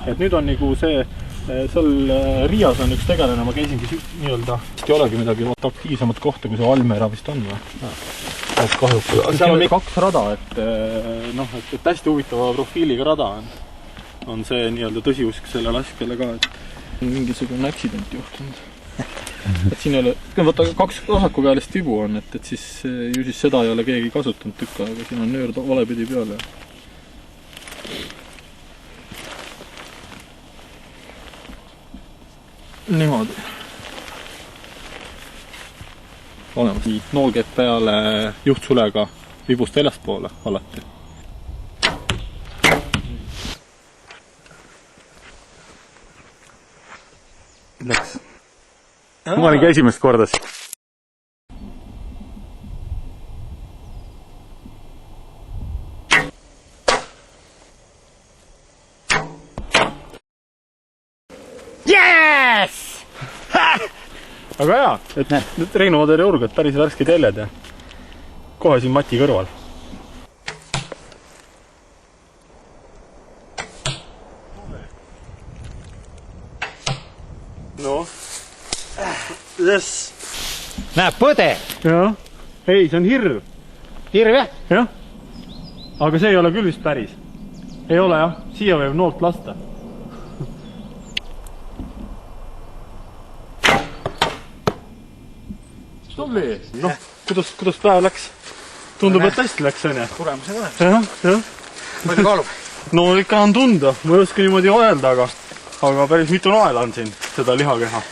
Et nüüd on nagu see, seal Riias on üks tegelane, ma käisingi nii-öelda, ei olegi midagi aktiivsemat kohta, kui see Valmiera vist on või? Et kahjuks. Seal on 2 rada, et hästi huvitava profiiliga rada on see nii-öelda tõsiusk selle laskele ka, et mingisugune accident juhtunud. Et siin ei ole, vaata 2 vasakukäelist tibu on, et siis ju siis seda ei ole keegi kasutanud tükka, aga siin on nöör valepidi peale. Niimoodi. Olemas. Noolgeed peale juhtsulega vibust väljastpoole alati. Läks. Ma olingi esimest korda. Yes! Aga hea, et Reinu Oderi urgad päris värsked jäljed ja kohe siin Mati kõrval. No. Yes. Näeb põde? Jah. Ei, see on hirv. Hirv jah? Jah. Aga see ei ole küll vist päris. Ei ole jah. Siia võib noolt lasta. Tubli. Noh, kuidas päev läks? Tundub, et hästi läks, on ja? Tulemus on jah. Palju kaalub? No ikka on tunda. Ma ei oska niimoodi öelda, aga päris mitu naela on siin seda lihakeha.